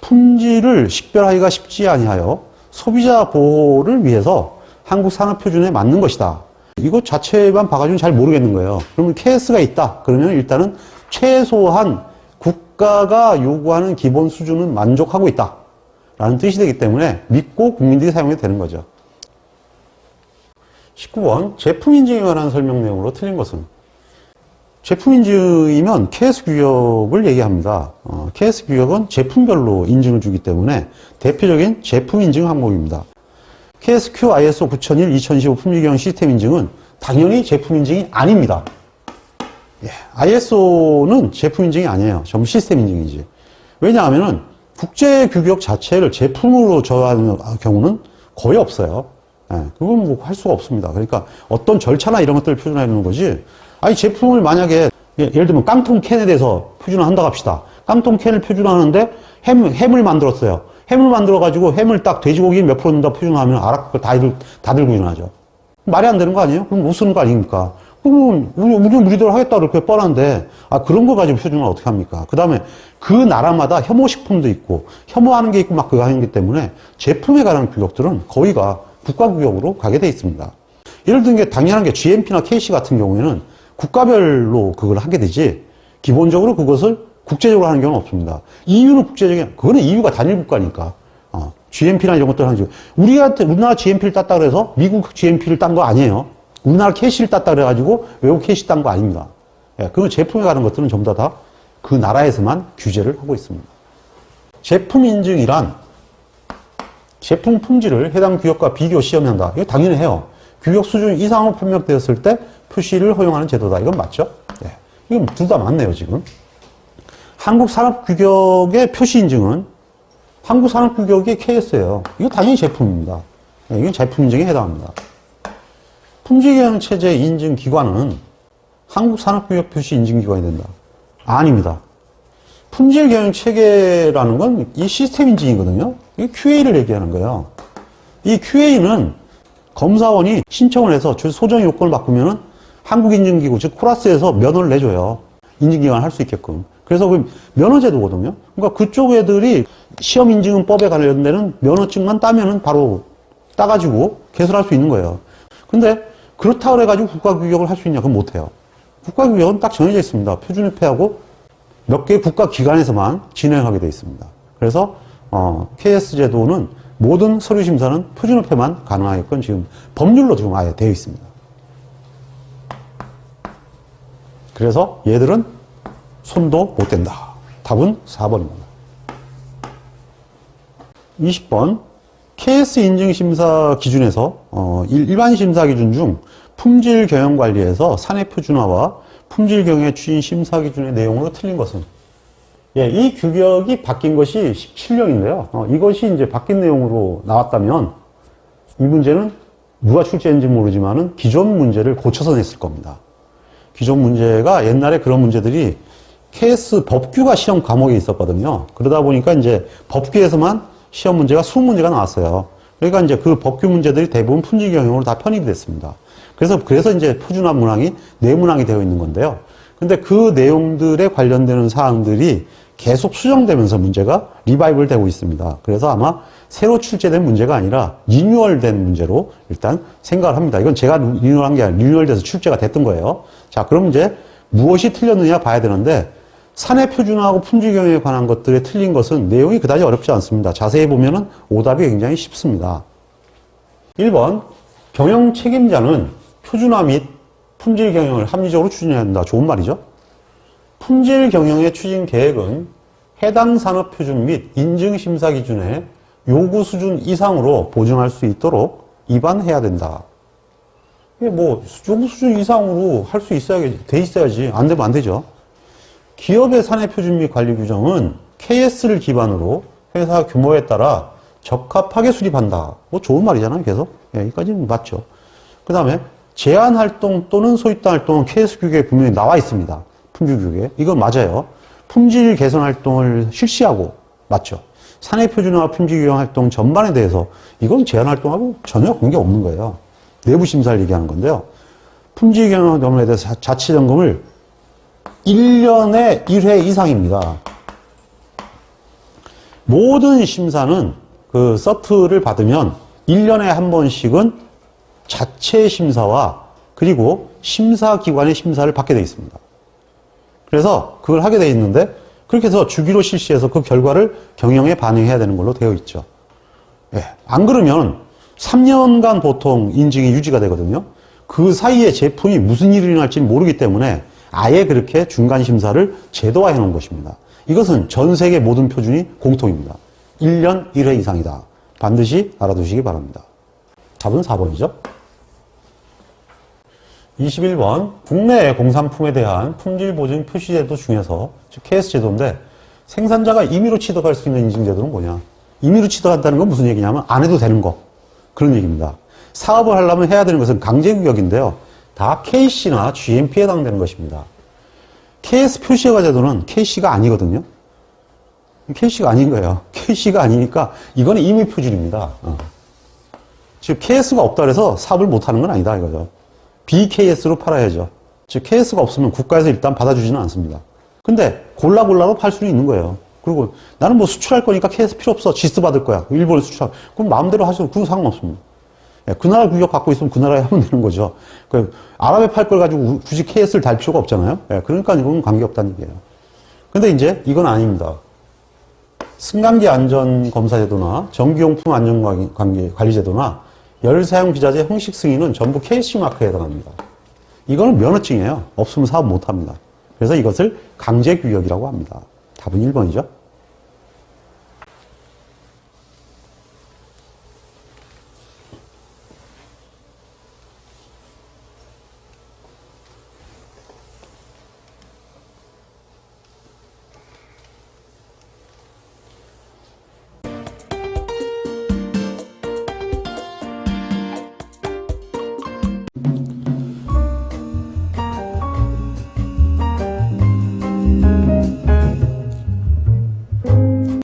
품질을 식별하기가 쉽지 아니하여 소비자 보호를 위해서 한국 산업 표준에 맞는 것이다. 이거 자체만 봐가지고는 잘 모르겠는 거예요. 그러면 KS가 있다. 그러면 일단은 최소한 국가가 요구하는 기본 수준은 만족하고 있다. 라는 뜻이 되기 때문에 믿고 국민들이 사용해도 되는 거죠. 19번 제품 인증에 관한 설명 내용으로 틀린 것은 제품 인증이면 KS 규격을 얘기합니다. KS 규격은 제품별로 인증을 주기 때문에 대표적인 제품 인증 항목입니다. KSQ ISO 9001 2015 품질경영 시스템 인증은 당연히 제품 인증이 아닙니다. ISO는 제품 인증이 아니에요. 전부 시스템 인증이지. 왜냐하면 국제 규격 자체를 제품으로 정하는 경우는 거의 없어요. 그건 뭐 할 수가 없습니다. 그러니까 어떤 절차나 이런 것들을 표준화하는 거지. 아니 제품을 만약에 예를 들면 깡통 캔에 대해서 표준화 한다고 합시다. 깡통 캔을 표준화하는데 햄을 만들었어요. 햄을 만들어가지고 햄을 딱 돼지고기 몇 프로 넣는다 표준화하면 알아 다들 표준화하죠. 말이 안 되는 거 아니에요? 그럼 못 쓰는 거 아닙니까? 그러면 우리대로 하겠다 그렇게 뻔한데 그런 거 가지고 표준화 어떻게 합니까? 그 다음에 그 나라마다 혐오식품도 있고 혐오하는 게 있고 막 그거 하는 게 때문에 제품에 관한 규격들은 거의가 국가 규격으로 가게 돼 있습니다. 예를 든 게 당연한 게 GMP나 KC 같은 경우에는 국가별로 그걸 하게 되지 기본적으로 그것을 국제적으로 하는 경우는 없습니다. EU는 국제적인, 그거는 EU가 단일 국가니까. GMP나 이런 것들 하는 우리나라 GMP를 땄다 그래서 미국 GMP를 딴 거 아니에요. 우리나라 KC를 땄다 그래가지고 외국 KC 딴 거 아닙니다. 그건 제품에 관한 것들은 전부 다 그 나라에서만 규제를 하고 있습니다. 제품 인증이란 제품 품질을 해당 규격과 비교 시험한다. 이거 당연히 해요. 규격 수준 이상으로 판명되었을 때 표시를 허용하는 제도다. 이건 맞죠? 이건 둘 다 맞네요, 지금. 한국산업규격의 표시 인증은 한국산업규격의 KS예요. 이거 당연히 제품입니다. 이건 제품 인증에 해당합니다. 품질경영체제 인증기관은 한국산업규격 표시 인증기관이 된다. 아닙니다. 품질경영체계라는 건 이 시스템 인증이거든요. 이 QA를 얘기하는 거예요. 이 QA는 검사원이 신청을 해서 소정 요건을 바꾸면은 한국인증기구, 즉 코라스에서 면허를 내줘요. 인증기관을 할 수 있게끔. 그래서 그 면허제도거든요. 그러니까 그쪽 애들이 시험 인증법에 관련되는 면허증만 따면은 바로 따가지고 개설할 수 있는 거예요. 근데 그렇다고 해가지고 국가규격을 할 수 있냐? 그건 못해요. 국가규격은 딱 정해져 있습니다. 표준협회하고 몇 개의 국가기관에서만 진행하게 되어 있습니다. 그래서 KS 제도는 모든 서류 심사는 표준협회만 가능하게끔 지금 법률로 지금 아예 되어 있습니다. 그래서 얘들은 손도 못 댄다. 답은 4번입니다. 20번 KS 인증 심사 기준에서 일반 심사 기준 중 품질 경영 관리에서 사내 표준화와 품질 경영의 추진 심사 기준의 내용으로 틀린 것은 이 규격이 바뀐 것이 17년인데요. 이것이 이제 바뀐 내용으로 나왔다면 이 문제는 누가 출제했는지 모르지만은 기존 문제를 고쳐서 냈을 겁니다. 기존 문제가 옛날에 그런 문제들이 KS 법규가 시험 과목에 있었거든요. 그러다 보니까 이제 법규에서만 시험 문제가 20문제가 나왔어요. 그러니까 이제 그 법규 문제들이 대부분 품질 경영으로 다 편입이 됐습니다. 그래서 이제 표준화 문항이 내문항이 되어 있는 건데요. 근데 그 내용들에 관련되는 사항들이 계속 수정되면서 문제가 리바이벌 되고 있습니다. 그래서 아마 새로 출제된 문제가 아니라 리뉴얼된 문제로 일단 생각을 합니다. 이건 제가 리뉴얼한 게 아니라 리뉴얼돼서 출제가 됐던 거예요. 자, 그럼 이제 무엇이 틀렸느냐 봐야 되는데 사내 표준화하고 품질 경영에 관한 것들에 틀린 것은 내용이 그다지 어렵지 않습니다. 자세히 보면은 오답이 굉장히 쉽습니다. 1번 경영 책임자는 표준화 및 품질 경영을 합리적으로 추진해야 한다. 좋은 말이죠. 품질 경영의 추진 계획은 해당 산업 표준 및 인증 심사 기준의 요구 수준 이상으로 보증할 수 있도록 입안해야 된다. 이게 뭐 요구 수준 이상으로 할 수 있어야지. 안 되면 안 되죠. 기업의 사내 표준 및 관리 규정은 KS를 기반으로 회사 규모에 따라 적합하게 수립한다. 뭐 좋은 말이잖아요, 계속. 여기까지는 맞죠. 그 다음에 제한 활동 또는 소집단 활동은 KS 규격에 분명히 나와 있습니다. 품질 규격에. 이건 맞아요. 품질 개선 활동을 실시하고, 맞죠. 사내 표준화와 품질 규정 활동 전반에 대해서 이건 제한 활동하고 전혀 관계 없는 거예요. 내부 심사를 얘기하는 건데요. 품질 경영 점에 대해서 자치 점검을 1년에 1회 이상입니다. 모든 심사는 그 서트를 받으면 1년에 한 번씩은 자체 심사와 그리고 심사기관의 심사를 받게 되어 있습니다. 그래서 그걸 하게 되어 있는데 그렇게 해서 주기로 실시해서 그 결과를 경영에 반영해야 되는 걸로 되어 있죠. 예, 안 그러면 3년간 보통 인증이 유지가 되거든요. 그 사이에 제품이 무슨 일이 일어날지 모르기 때문에 아예 그렇게 중간 심사를 제도화해 놓은 것입니다. 이것은 전 세계 모든 표준이 공통입니다. 1년 1회 이상이다. 반드시 알아두시기 바랍니다. 답은 4번이죠. 21번 국내 공산품에 대한 품질보증 표시제도 중에서 즉 KS 제도인데 생산자가 임의로 취득할 수 있는 인증제도는 뭐냐? 임의로 취득한다는 건 무슨 얘기냐면 안 해도 되는 거 그런 얘기입니다. 사업을 하려면 해야 되는 것은 강제구역인데요. 다 KC나 GMP에 해당되는 것입니다. KS 표시허가 제도는 KC가 아니거든요. KC가 아닌 거예요. KC가 아니니까 이거는 임의 표준입니다. 즉 KS가 없다 그래서 사업을 못하는 건 아니다 이거죠. BKS로 팔아야죠. 즉 KS가 없으면 국가에서 일단 받아주지는 않습니다. 근데 골라골라도 팔 수는 있는 거예요. 그리고 나는 뭐 수출할 거니까 KS 필요 없어. 지스 받을 거야. 일본에 수출할. 그럼 마음대로 하셔도 그건 상관없습니다. 그 나라 구역 갖고 있으면 그 나라에 하면 되는 거죠. 아랍에 팔 걸 가지고 굳이 KS를 달 필요가 없잖아요. 그러니까 이건 관계없다는 얘기예요. 근데 이제 이건 아닙니다. 승강기 안전검사제도나 전기용품 안전관리제도나 열사용 비자재 형식 승인은 전부 KC 마크에 해당합니다. 이거는 면허증이에요. 없으면 사업 못합니다. 그래서 이것을 강제구역이라고 합니다. 답은 1번이죠.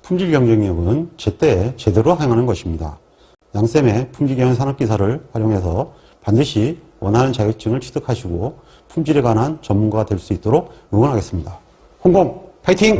품질 경쟁력은 제때 제대로 행하는 것입니다. 양쌤의 품질경영 산업기사를 활용해서 반드시 원하는 자격증을 취득하시고 품질에 관한 전문가가 될 수 있도록 응원하겠습니다. 홍콩 파이팅!